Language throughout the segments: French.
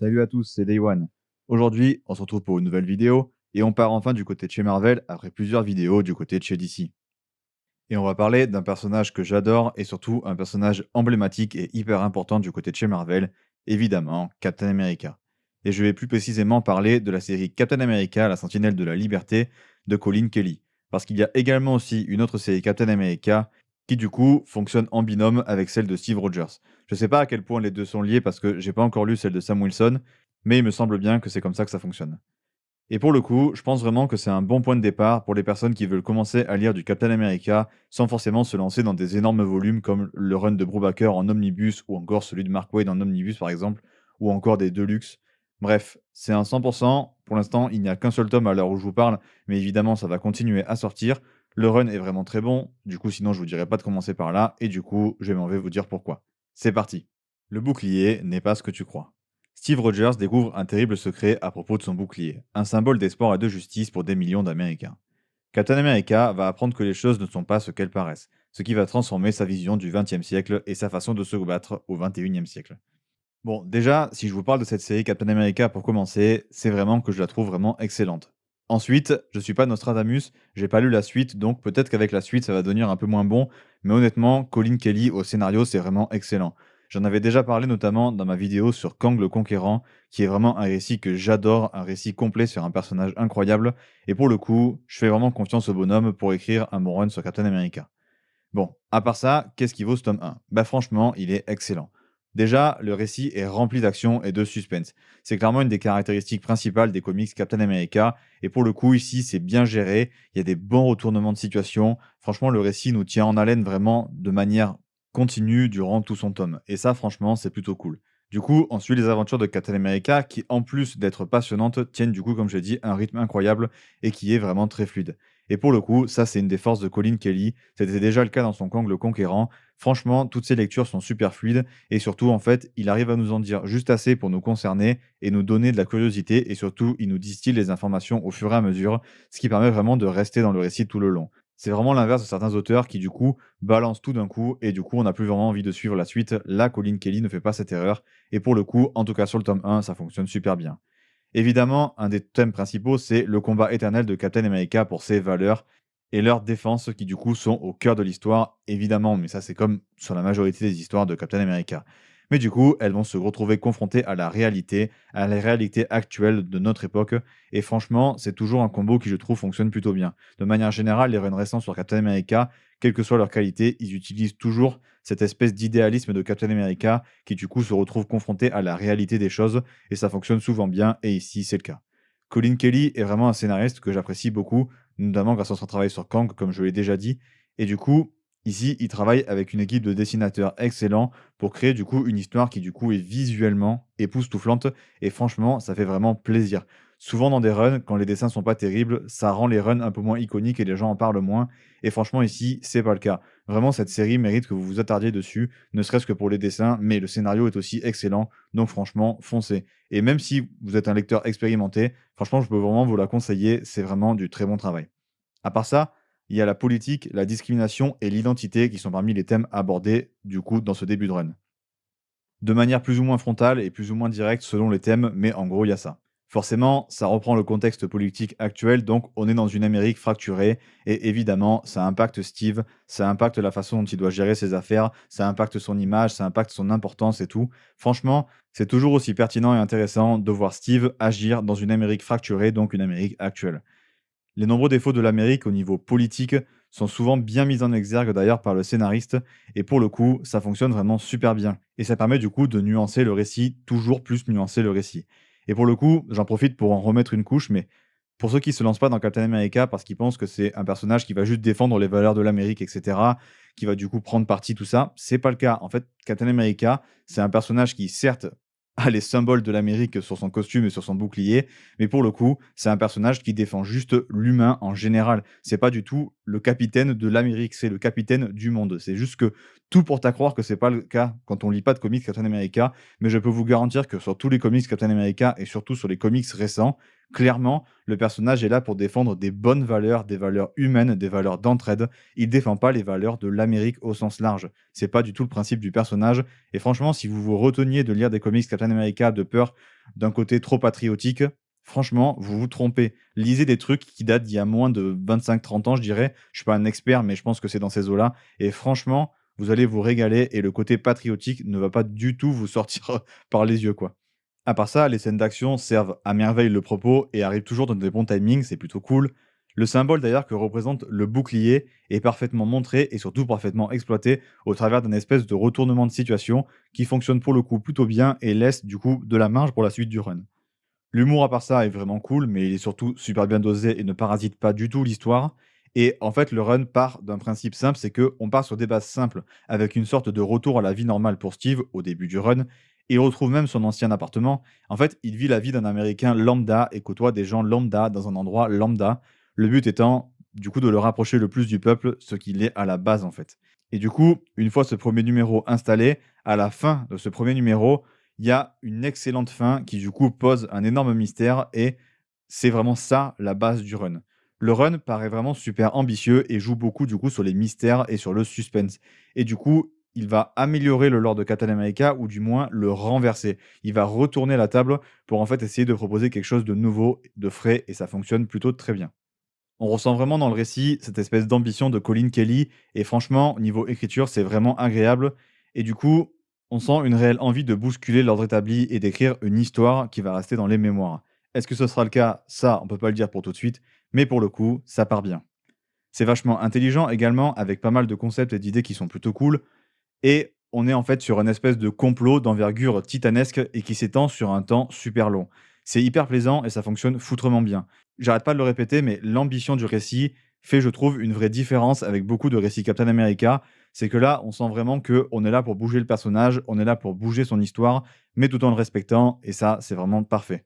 Salut à tous, c'est Day One. Aujourd'hui, on se retrouve pour une nouvelle vidéo et on part enfin du côté de chez Marvel après plusieurs vidéos du côté de chez DC. Et on va parler d'un personnage que j'adore et surtout un personnage emblématique et hyper important du côté de chez Marvel, évidemment Captain America. Et je vais plus précisément parler de la série Captain America, la Sentinelle de la Liberté de Colin Kelly. Parce qu'il y a également aussi une autre série Captain America qui du coup fonctionne en binôme avec celle de Steve Rogers. Je sais pas à quel point les deux sont liés parce que j'ai pas encore lu celle de Sam Wilson, mais il me semble bien que c'est comme ça que ça fonctionne. Et pour le coup, je pense vraiment que c'est un bon point de départ pour les personnes qui veulent commencer à lire du Captain America sans forcément se lancer dans des énormes volumes comme le run de Brubaker en omnibus ou encore celui de Mark Waid en omnibus par exemple, ou encore des Deluxe. Bref, c'est un 100%. Pour l'instant, il n'y a qu'un seul tome à l'heure où je vous parle, mais évidemment, ça va continuer à sortir. Le run est vraiment très bon, du coup, sinon je vous dirais pas de commencer par là, et du coup, je m'en vais vous dire pourquoi. C'est parti. Le bouclier n'est pas ce que tu crois. Steve Rogers découvre un terrible secret à propos de son bouclier, un symbole d'espoir et de justice pour des millions d'Américains. Captain America va apprendre que les choses ne sont pas ce qu'elles paraissent, ce qui va transformer sa vision du XXe siècle et sa façon de se battre au XXIe siècle. Bon, déjà, si je vous parle de cette série Captain America pour commencer, c'est vraiment que je la trouve vraiment excellente. Ensuite, je suis pas Nostradamus, j'ai pas lu la suite, donc peut-être qu'avec la suite ça va devenir un peu moins bon, mais honnêtement, Colin Kelly au scénario c'est vraiment excellent. J'en avais déjà parlé notamment dans ma vidéo sur Kang le Conquérant, qui est vraiment un récit que j'adore, un récit complet sur un personnage incroyable, et pour le coup, je fais vraiment confiance au bonhomme pour écrire un bon run sur Captain America. Bon, à part ça, qu'est-ce qui vaut ce tome 1? Bah franchement, il est excellent. Déjà, le récit est rempli d'action et de suspense. C'est clairement une des caractéristiques principales des comics Captain America, et pour le coup, ici, c'est bien géré, il y a des bons retournements de situation. Franchement, le récit nous tient en haleine vraiment de manière continue durant tout son tome. Et ça, franchement, c'est plutôt cool. Du coup, on suit les aventures de Captain America qui, en plus d'être passionnantes, tiennent du coup, comme je l'ai dit, un rythme incroyable et qui est vraiment très fluide. Et pour le coup, ça, c'est une des forces de Colin Kelly. C'était déjà le cas dans son Kang le Conquérant. Franchement, toutes ces lectures sont super fluides et surtout, en fait, il arrive à nous en dire juste assez pour nous concerner et nous donner de la curiosité et surtout, il nous distille les informations au fur et à mesure, ce qui permet vraiment de rester dans le récit tout le long. C'est vraiment l'inverse de certains auteurs qui, du coup, balancent tout d'un coup et du coup, on n'a plus vraiment envie de suivre la suite. Là, Colin Kelly ne fait pas cette erreur et pour le coup, en tout cas sur le tome 1, ça fonctionne super bien. Évidemment, un des thèmes principaux, c'est le combat éternel de Captain America pour ses valeurs et leurs défenses qui, du coup, sont au cœur de l'histoire, évidemment, mais ça, c'est comme sur la majorité des histoires de Captain America. Mais du coup, elles vont se retrouver confrontées à la réalité actuelle de notre époque, et franchement, c'est toujours un combo qui, je trouve, fonctionne plutôt bien. De manière générale, les runs récents sur Captain America, quelle que soit leur qualité, ils utilisent toujours cette espèce d'idéalisme de Captain America qui, du coup, se retrouve confronté à la réalité des choses, et ça fonctionne souvent bien, et ici c'est le cas. Colin Kelly est vraiment un scénariste que j'apprécie beaucoup, notamment grâce à son travail sur Kang, comme je l'ai déjà dit, et du coup, ici, il travaille avec une équipe de dessinateurs excellents pour créer du coup une histoire qui du coup est visuellement époustouflante, et franchement, ça fait vraiment plaisir. Souvent dans des runs, quand les dessins sont pas terribles, ça rend les runs un peu moins iconiques et les gens en parlent moins, et franchement ici, c'est pas le cas. Vraiment, cette série mérite que vous vous attardiez dessus, ne serait-ce que pour les dessins, mais le scénario est aussi excellent, donc franchement, foncez. Et même si vous êtes un lecteur expérimenté, franchement, je peux vraiment vous la conseiller, c'est vraiment du très bon travail. À part ça, il y a la politique, la discrimination et l'identité qui sont parmi les thèmes abordés, du coup, dans ce début de run. De manière plus ou moins frontale et plus ou moins directe selon les thèmes, mais en gros, il y a ça. Forcément, ça reprend le contexte politique actuel, donc on est dans une Amérique fracturée, et évidemment, ça impacte Steve, ça impacte la façon dont il doit gérer ses affaires, ça impacte son image, ça impacte son importance et tout. Franchement, c'est toujours aussi pertinent et intéressant de voir Steve agir dans une Amérique fracturée, donc une Amérique actuelle. Les nombreux défauts de l'Amérique au niveau politique sont souvent bien mis en exergue d'ailleurs par le scénariste, et pour le coup, ça fonctionne vraiment super bien. Et ça permet du coup de nuancer le récit, toujours plus nuancer le récit. Et pour le coup, j'en profite pour en remettre une couche, mais pour ceux qui se lancent pas dans Captain America parce qu'ils pensent que c'est un personnage qui va juste défendre les valeurs de l'Amérique, etc., qui va du coup prendre parti tout ça, c'est pas le cas. En fait, Captain America, c'est un personnage qui certes a les symboles de l'Amérique sur son costume et sur son bouclier, mais pour le coup, c'est un personnage qui défend juste l'humain en général. C'est pas du tout le capitaine de l'Amérique, c'est le capitaine du monde. C'est juste que tout porte à croire que c'est pas le cas quand on lit pas de comics Captain America, mais je peux vous garantir que sur tous les comics Captain America et surtout sur les comics récents, clairement, le personnage est là pour défendre des bonnes valeurs, des valeurs humaines, des valeurs d'entraide. Il défend pas les valeurs de l'Amérique au sens large. C'est pas du tout le principe du personnage. Et franchement, si vous vous reteniez de lire des comics Captain America de peur d'un côté trop patriotique, franchement, vous vous trompez. Lisez des trucs qui datent d'il y a moins de 25-30 ans, je dirais. Je suis pas un expert, mais je pense que c'est dans ces eaux-là. Et franchement, vous allez vous régaler et le côté patriotique ne va pas du tout vous sortir par les yeux, quoi. À part ça, les scènes d'action servent à merveille le propos et arrivent toujours dans des bons timings, c'est plutôt cool. Le symbole d'ailleurs que représente le bouclier est parfaitement montré et surtout parfaitement exploité au travers d'un espèce de retournement de situation qui fonctionne pour le coup plutôt bien et laisse du coup de la marge pour la suite du run. L'humour à part ça est vraiment cool, mais il est surtout super bien dosé et ne parasite pas du tout l'histoire. Et en fait, le run part d'un principe simple, c'est que on part sur des bases simples, avec une sorte de retour à la vie normale pour Steve au début du run. Il retrouve même son ancien appartement. En fait, il vit la vie d'un Américain lambda et côtoie des gens lambda dans un endroit lambda. Le but étant, du coup, de le rapprocher le plus du peuple, ce qu'il est à la base en fait. Et du coup, une fois ce premier numéro installé, à la fin de ce premier numéro, il y a une excellente fin qui, du coup, pose un énorme mystère et c'est vraiment ça la base du run. Le run paraît vraiment super ambitieux et joue beaucoup, du coup, sur les mystères et sur le suspense. Et du coup, il va améliorer le lore de Captain America ou du moins le renverser. Il va retourner la table pour en fait essayer de proposer quelque chose de nouveau, de frais et ça fonctionne plutôt très bien. On ressent vraiment dans le récit cette espèce d'ambition de Colin Kelly et franchement, niveau écriture, c'est vraiment agréable et du coup, on sent une réelle envie de bousculer l'ordre établi et d'écrire une histoire qui va rester dans les mémoires. Est-ce que ce sera le cas? Ça, on peut pas le dire pour tout de suite, mais pour le coup, ça part bien. C'est vachement intelligent également, avec pas mal de concepts et d'idées qui sont plutôt cool. Et on est en fait sur une espèce de complot d'envergure titanesque et qui s'étend sur un temps super long. C'est hyper plaisant et ça fonctionne foutrement bien. J'arrête pas de le répéter, mais l'ambition du récit fait, je trouve, une vraie différence avec beaucoup de récits Captain America. C'est que là, on sent vraiment que on est là pour bouger le personnage, on est là pour bouger son histoire, mais tout en le respectant, et ça, c'est vraiment parfait.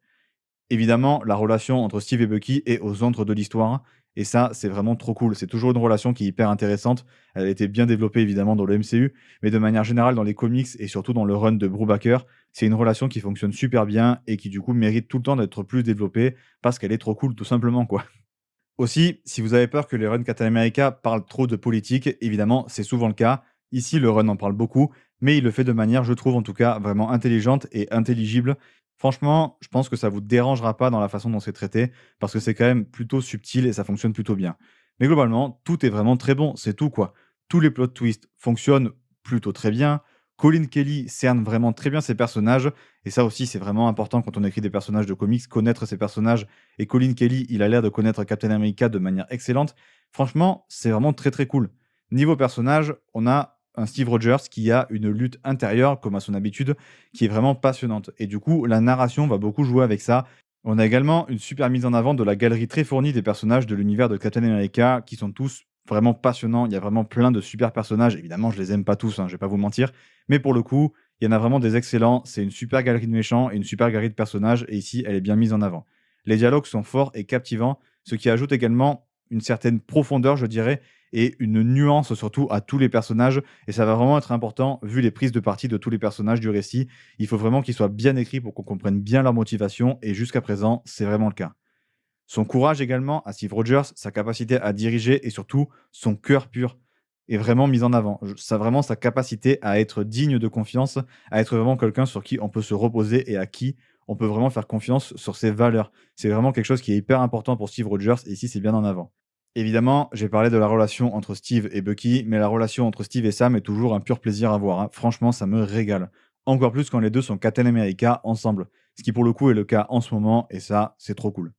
Évidemment, la relation entre Steve et Bucky est au centre de l'histoire et ça, c'est vraiment trop cool. C'est toujours une relation qui est hyper intéressante. Elle a été bien développée évidemment dans le MCU, mais de manière générale dans les comics et surtout dans le run de Brubaker, c'est une relation qui fonctionne super bien et qui du coup mérite tout le temps d'être plus développée parce qu'elle est trop cool tout simplement quoi. Aussi, si vous avez peur que les runs Captain America parlent trop de politique, évidemment, c'est souvent le cas. Ici, le run en parle beaucoup, mais il le fait de manière, je trouve en tout cas, vraiment intelligente et intelligible. Franchement, je pense que ça vous dérangera pas dans la façon dont c'est traité, parce que c'est quand même plutôt subtil et ça fonctionne plutôt bien. Mais globalement, tout est vraiment très bon, c'est tout quoi. Tous les plot twists fonctionnent plutôt très bien. Colin Kelly cerne vraiment très bien ses personnages, et ça aussi c'est vraiment important quand on écrit des personnages de comics, connaître ses personnages et Colin Kelly, il a l'air de connaître Captain America de manière excellente. Franchement, c'est vraiment très très cool. Niveau personnage, on a un Steve Rogers qui a une lutte intérieure, comme à son habitude, qui est vraiment passionnante. Et du coup, la narration va beaucoup jouer avec ça. On a également une super mise en avant de la galerie très fournie des personnages de l'univers de Captain America, qui sont tous vraiment passionnants. Il y a vraiment plein de super personnages. Évidemment, je les aime pas tous, je vais pas vous mentir. Mais pour le coup, il y en a vraiment des excellents. C'est une super galerie de méchants et une super galerie de personnages. Et ici, elle est bien mise en avant. Les dialogues sont forts et captivants, ce qui ajoute également une certaine profondeur, je dirais, et une nuance surtout à tous les personnages. Et ça va vraiment être important, vu les prises de parti de tous les personnages du récit. Il faut vraiment qu'ils soient bien écrits pour qu'on comprenne bien leur motivation, et jusqu'à présent, c'est vraiment le cas. Son courage également à Steve Rogers, sa capacité à diriger et surtout son cœur pur est vraiment mis en avant. Ça vraiment sa capacité à être digne de confiance, à être vraiment quelqu'un sur qui on peut se reposer et à qui on peut vraiment faire confiance sur ses valeurs. C'est vraiment quelque chose qui est hyper important pour Steve Rogers et ici c'est bien en avant. Évidemment, j'ai parlé de la relation entre Steve et Bucky, mais la relation entre Steve et Sam est toujours un pur plaisir à voir, hein. Franchement, ça me régale. Encore plus quand les deux sont Captain America ensemble, ce qui pour le coup est le cas en ce moment, et ça, c'est trop cool.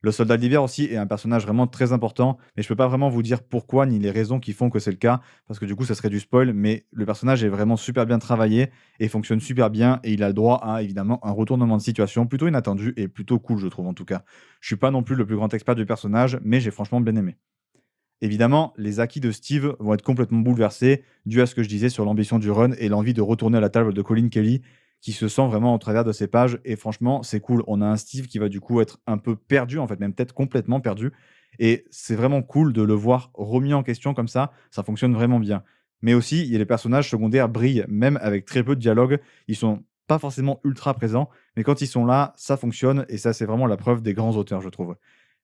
Le soldat d'hiver aussi est un personnage vraiment très important, mais je peux pas vraiment vous dire pourquoi ni les raisons qui font que c'est le cas, parce que du coup ça serait du spoil, mais le personnage est vraiment super bien travaillé et fonctionne super bien, et il a le droit à évidemment un retournement de situation plutôt inattendu et plutôt cool je trouve en tout cas. Je suis pas non plus le plus grand expert du personnage, mais j'ai franchement bien aimé. Évidemment, les acquis de Steve vont être complètement bouleversés, dû à ce que je disais sur l'ambition du run et l'envie de retourner à la table de Colin Kelly, qui se sent vraiment au travers de ces pages. Et franchement, c'est cool. On a un Steve qui va du coup être un peu perdu, en fait, même peut-être complètement perdu. Et c'est vraiment cool de le voir remis en question comme ça fonctionne vraiment bien. Mais aussi, il y a les personnages secondaires brillent, même avec très peu de dialogue. Ils sont pas forcément ultra présents, mais quand ils sont là, ça fonctionne. Et ça, c'est vraiment la preuve des grands auteurs, je trouve.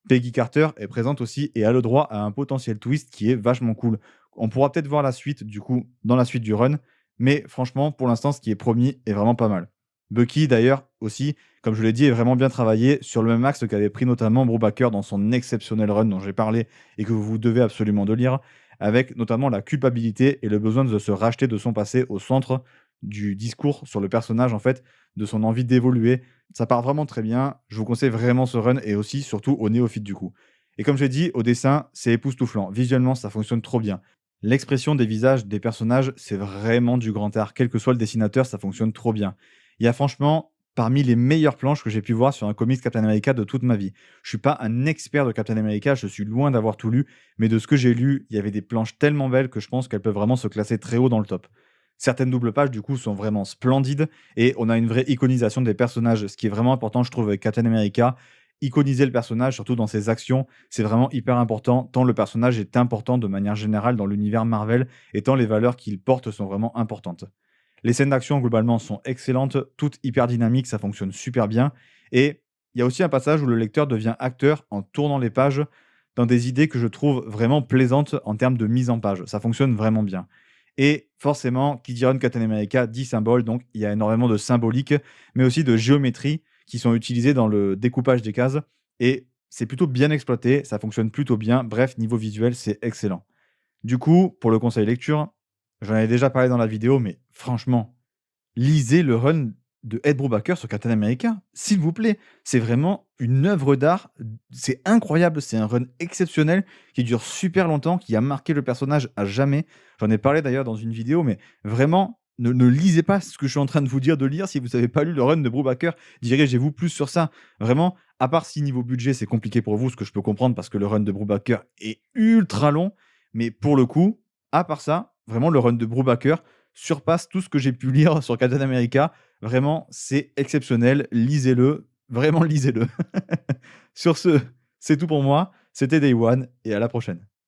Peggy Carter est présente aussi et a le droit à un potentiel twist qui est vachement cool. On pourra peut-être voir la suite, du coup, dans la suite du run, mais franchement, pour l'instant, ce qui est promis est vraiment pas mal. Bucky, d'ailleurs, aussi, comme je l'ai dit, est vraiment bien travaillé sur le même axe qu'avait pris notamment Brubaker dans son exceptionnel run dont j'ai parlé et que vous devez absolument de lire, avec notamment la culpabilité et le besoin de se racheter de son passé au centre du discours sur le personnage, en fait, de son envie d'évoluer. Ça part vraiment très bien. Je vous conseille vraiment ce run et aussi, surtout, aux néophytes du coup. Et comme j'ai dit, au dessin, c'est époustouflant. Visuellement, ça fonctionne trop bien. L'expression des visages des personnages, c'est vraiment du grand art. Quel que soit le dessinateur, ça fonctionne trop bien. Il y a franchement parmi les meilleures planches que j'ai pu voir sur un comics Captain America de toute ma vie. Je suis pas un expert de Captain America, je suis loin d'avoir tout lu, mais de ce que j'ai lu, il y avait des planches tellement belles que je pense qu'elles peuvent vraiment se classer très haut dans le top. Certaines doubles pages, du coup, sont vraiment splendides et on a une vraie iconisation des personnages, ce qui est vraiment important, je trouve, avec Captain America. Iconiser le personnage, surtout dans ses actions, c'est vraiment hyper important, tant le personnage est important de manière générale dans l'univers Marvel et tant les valeurs qu'il porte sont vraiment importantes. Les scènes d'action, globalement, sont excellentes, toutes hyper dynamiques, ça fonctionne super bien. Et il y a aussi un passage où le lecteur devient acteur en tournant les pages dans des idées que je trouve vraiment plaisantes en termes de mise en page. Ça fonctionne vraiment bien. Et forcément, qui dit Run Captain America dit symbole, donc il y a énormément de symbolique, mais aussi de géométrie qui sont utilisées dans le découpage des cases. Et c'est plutôt bien exploité, ça fonctionne plutôt bien. Bref, niveau visuel, c'est excellent. Du coup, pour le conseil lecture, j'en avais déjà parlé dans la vidéo, mais franchement, lisez le run de Ed Brubaker sur Captain America, s'il vous plaît. C'est vraiment une œuvre d'art. C'est incroyable. C'est un run exceptionnel qui dure super longtemps, qui a marqué le personnage à jamais. J'en ai parlé d'ailleurs dans une vidéo, mais vraiment, ne lisez pas ce que je suis en train de vous dire de lire si vous n'avez pas lu le run de Brubaker. Dirigez-vous plus sur ça. Vraiment, à part si niveau budget c'est compliqué pour vous, ce que je peux comprendre parce que le run de Brubaker est ultra long. Mais pour le coup, à part ça, vraiment le run de Brubaker surpasse tout ce que j'ai pu lire sur Captain America. Vraiment, c'est exceptionnel. Lisez-le. Vraiment, lisez-le. Sur ce, c'est tout pour moi. C'était Day One et à la prochaine.